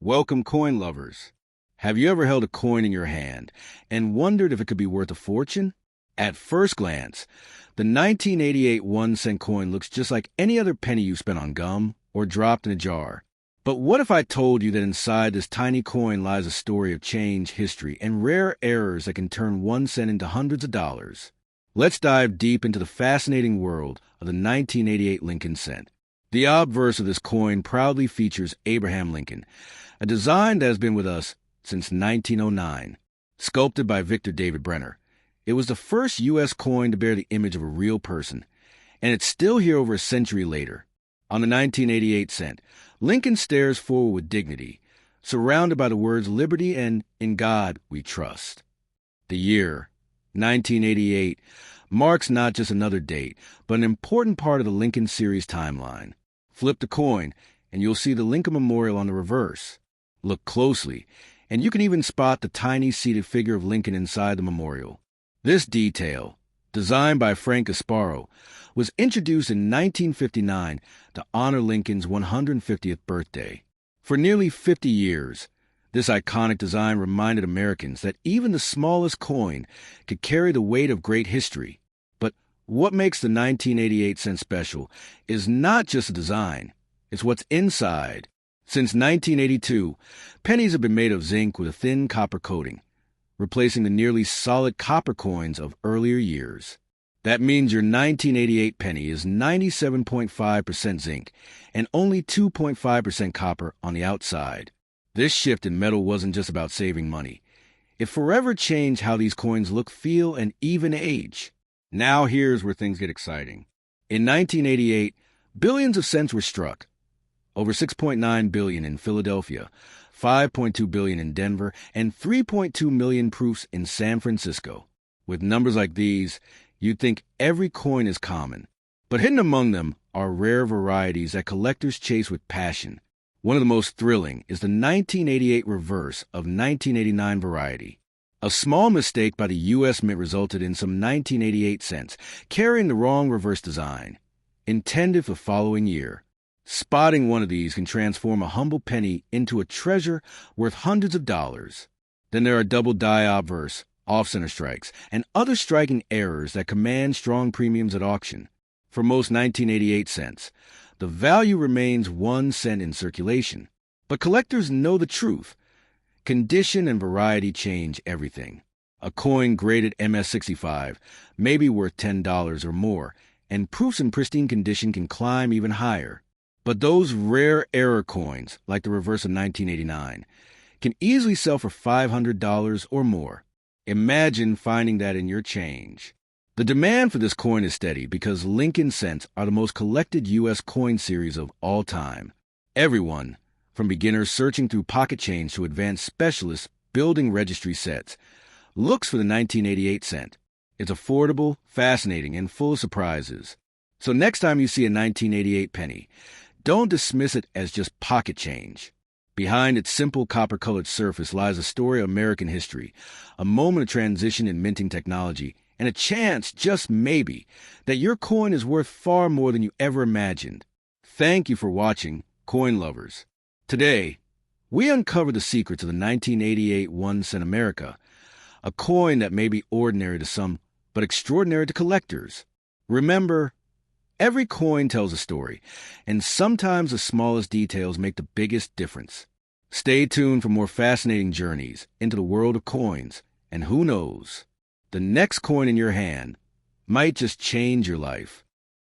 Welcome, coin lovers. Have you ever held a coin in your hand and wondered if it could be worth a fortune? At first glance, the 1988 1-cent coin looks just like any other penny you spent on gum or dropped in a jar. But what if I told you that inside this tiny coin lies a story of change, history, and rare errors that can turn 1 cent into hundreds of dollars? Let's dive deep into the fascinating world of the 1988 Lincoln cent. The obverse of this coin proudly features Abraham Lincoln, a design that has been with us since 1909. Sculpted by Victor David Brenner, it was the first U.S. coin to bear the image of a real person, and it's still here over a century later. On the 1988 cent, Lincoln stares forward with dignity, surrounded by the words liberty and in God we trust. The year, 1988, marks not just another date, but an important part of the Lincoln series timeline. Flip the coin, and you'll see the Lincoln Memorial on the reverse. Look closely, and you can even spot the tiny seated figure of Lincoln inside the memorial. This detail, designed by Frank Gasparo, was introduced in 1959 to honor Lincoln's 150th birthday. For nearly 50 years, this iconic design reminded Americans that even the smallest coin could carry the weight of great history. But what makes the 1988 cent special is not just the design, it's what's inside. Since 1982, pennies have been made of zinc with a thin copper coating, replacing the nearly solid copper coins of earlier years. That means your 1988 penny is 97.5% zinc and only 2.5% copper on the outside. This shift in metal wasn't just about saving money. It forever changed how these coins look, feel, and even age. Now here's where things get exciting. In 1988, billions of cents were struck. Over 6.9 billion in Philadelphia, 5.2 billion in Denver, and 3.2 million proofs in San Francisco. With numbers like these, you'd think every coin is common. But hidden among them are rare varieties that collectors chase with passion. One of the most thrilling is the 1988 reverse of 1989 variety. A small mistake by the U.S. Mint resulted in some 1988 cents carrying the wrong reverse design, intended for the following year. Spotting one of these can transform a humble penny into a treasure worth hundreds of dollars. Then there are double die obverse, off-center strikes, and other striking errors that command strong premiums at auction. For most 1988 cents, the value remains 1 cent in circulation. But collectors know the truth. Condition and variety change everything. A coin graded MS-65 may be worth $10 or more, and proofs in pristine condition can climb even higher. But those rare error coins, like the reverse of 1989, can easily sell for $500 or more. Imagine finding that in your change. The demand for this coin is steady because Lincoln cents are the most collected U.S. coin series of all time. Everyone, from beginners searching through pocket change to advanced specialists building registry sets, looks for the 1988 cent. It's affordable, fascinating, and full of surprises. So next time you see a 1988 penny, don't dismiss it as just pocket change. Behind its simple copper-colored surface lies a story of American history, a moment of transition in minting technology, and a chance, just maybe, that your coin is worth far more than you ever imagined. Thank you for watching, coin lovers. Today, we uncover the secrets of the 1988 1-cent America, a coin that may be ordinary to some, but extraordinary to collectors. Remember, every coin tells a story, and sometimes the smallest details make the biggest difference. Stay tuned for more fascinating journeys into the world of coins, and who knows, the next coin in your hand might just change your life.